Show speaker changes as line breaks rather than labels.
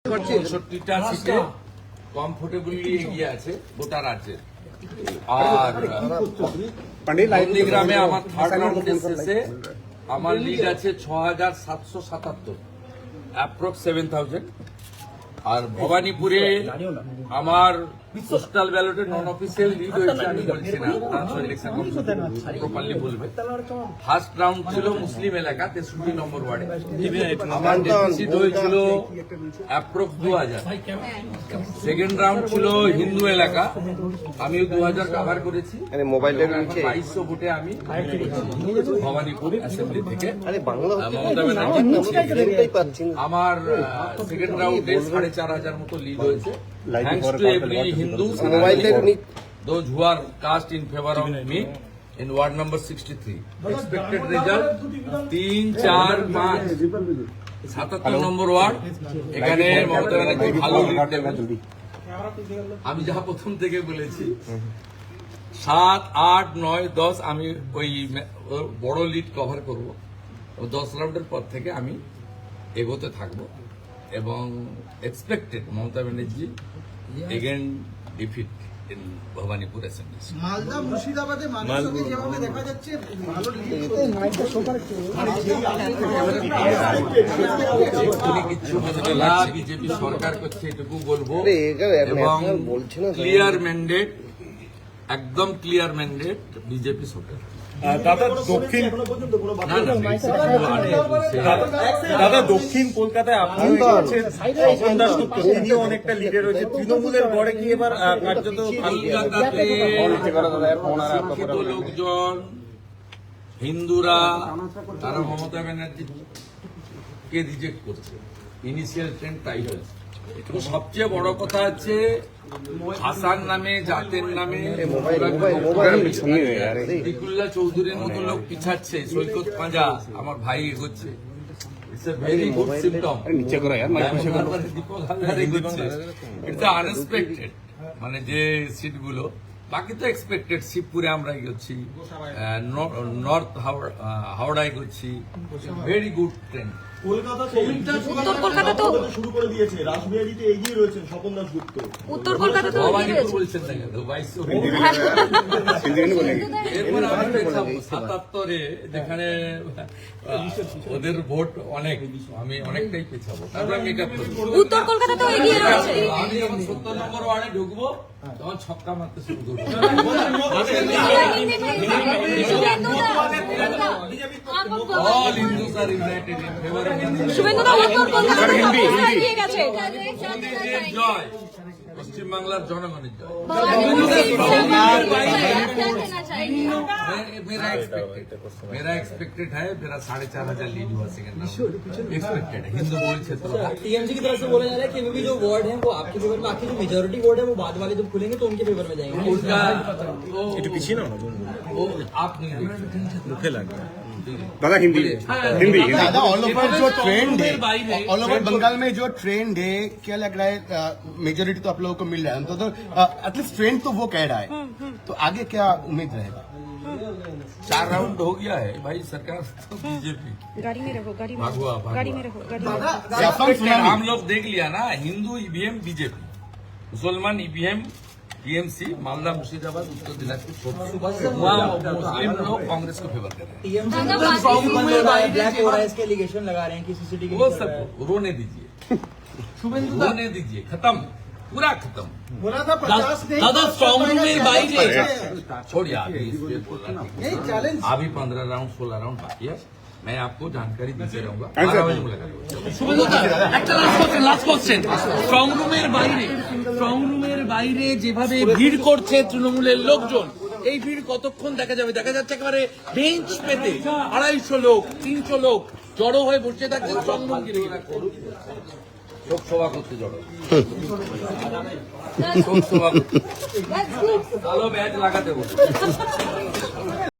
65টা সিটে কমফোর্টেবলি এগিয়ে আছে গোটা রাজ্যে। আর নন্দীগ্রামে আমার থার্ড রাউন্ডের শেষে আমার লিড আছে 6777, অ্যাপ্রক্স 7000। আর ভবানীপুরে আমার পোস্টাল ব্যালটে নন অফিসিয়াল লিড হয়েছে, আমি বলছি না, ইলেকশন প্রপারলি বলবে। ফার্স্ট রাউন্ড ছিল মুসলিম এলাকা 63 নম্বর ওয়ার্ডে, আমার ডেফিসিট হয়েছিল অ্যাপ্রক্স 2000। সেকেন্ড রাউন্ড ছিল হিন্দু এলাকা, আমিও 2000 কভার করেছি। 2200 ভোটে আমি ভবানীপুর অ্যাসেম্বলি থেকে মমতা ব্যানার্জি। আমার সেকেন্ড রাউন্ডে 4500 মতো লিড হয়েছে, thanks to every Hindu those who are cast in favor of me in ward number 63. Expected result 3, 4, 5, 77 number word. এখানে মমতা ব্যানার্জি ভালো লিড দেবেন, আমি যা প্রথম থেকে বলেছি। 7, 8, 9, 10 আমি ওই বড় লিড কভার করব। 10 রাউন্ডের পর থেকে আমি এগোতে থাকবো এবং expected Mamata Banerjee again defeat in Bhabanipur assembly.
Malda মুর্শিদাবাদে মানুষকে যেভাবে দেখা যাচ্ছে ভালো
কিছু বিজেপি সরকার করছে এটুকু বলবো, এবং ক্লিয়ার ম্যান্ডেট, একদম ক্লিয়ার ম্যান্ডেট বিজেপি সরকার।
দাদা দক্ষিণ কলকাতায় আপনার স্বপন দাশগুপ্ত, তিনিও অনেকটা লিডে রয়েছে তৃণমূলের গড়ে কি এবার কার্যত
লোকজন হিন্দুরা তারা মমতা ব্যানার্জিকে রিজেক্ট করছে, ইনিশিয়াল ট্রেন্ড তাই হয়েছে। সবচেয়ে বড় কথা হচ্ছে ভাষার নামে, জাতের নামে দিকুল্লা চৌধুরীর মতো লোক পিছাচ্ছে, সৈকত পাঁজা আমার ভাই এগোচ্ছে। It's a very good symptom. Dipak Haldar এগোচ্ছে, ইটস আনএক্সপেক্টেড। মানে যে সিটগুলো, বাকি তো এক্সপেক্টেড। শিবপুরে আমরা এগোচ্ছি, নর্থ হাওড়া এগোচ্ছি, ভেরি গুড ট্রেন্ড।
উত্তর কলকাতা তো
শুরু করে দিয়েছে, রাসবিহারীতে এগিয়ে রয়েছেন স্বপন দাশগুপ্ত।
উত্তর কলকাতা তো
বলছেন না কেন 77-এ যেখানে ওদের ভোট অনেক, আমি অনেকটাই পেছাবো, তারপর আমি এটা
উত্তর কলকাতা তো এগিয়ে রয়েছে।
আমি যখন 70 নম্বর ওয়ার্ডে ঢুকবো তখন ছক্কা মারতে শুরু করবো। All Hindus are united in favor of
শুভেন্দুদা উত্তর কলকাতা এগিয়ে গেছে।
মোদীজির জয়, পশ্চিমবাংলার জনগণের জয়। मेरा एक्सपेक्टेड है, मेरा 4500 लीड हुआ सेकंड राउंड, एक्सपेक्टेड है। हिंदू बोल क्षेत्र
टीएमसी की तरफ से बोला जा रहा है कि अभी जो वार्ड है वो आपके फेवर में, बाकी जो मेजोरिटी वार्ड है वो बाद वाले जब खुलेंगे तो उनके फेवर में जाएंगे।
उनका
पीछे ना
वो आप नहीं
मुखे लग रहा है।
दादा हिंदी हिंदी
दादा ऑल ओवर जो ट्रेंड है, ऑल ओवर बंगाल में जो ट्रेंड है, क्या लग रहा है मेजोरिटी तो आप लोगों को मिल रहा है, तो एटलीस्ट ट्रेंड तो वो कह रहा है, तो आगे क्या उम्मीद रहेगा?
4 राउंड हो गया है भाई, सरकार तो बीजेपी।
गाड़ी में रहो, गाड़ी में
भागवा
गाड़ी में रहो, गाड़ी में रहो।
हम लोग देख लिया ना, हिंदू ईवीएम बीजेपी, मुसलमान ईवीएम टीएमसी, मालदा मुर्शिदाबाद उत्तर दिनाजपुर, वहाँ मुस्लिम लोग कांग्रेस को फेवर कर रहे हैं।
ब्लैक हो रहा है, इसके एलिगेशन लगा रहे हैं कि सीसीटीवी
वो सब रोने दीजिए, रोने दीजिए, खत्म, पूरा खत्म।
बोला था 50
दादा स्ट्रॉन्ग रूम में छोड़िए, अभी 15 राउंड 16 राउंड बाकी है, मैं आपको जानकारी देते रहूंगा।
লাস্ট কোশ্চেন, স্ট্রং রুমের বাইরে যেভাবে ভিড় করছে তৃণমূলের লোকজন, এই ভিড় কতক্ষণ দেখা যাবে? দেখা যাচ্ছে একেবারে বেঞ্চ পেতে 250 লোক 300 লোক জড়ো হয়ে বসে থাকছে স্ট্রং রুম ঘিরে।
শোকসভা করতে জড়ো, শোকসভা ভালো ব্যাচ লাগাতে বলুন।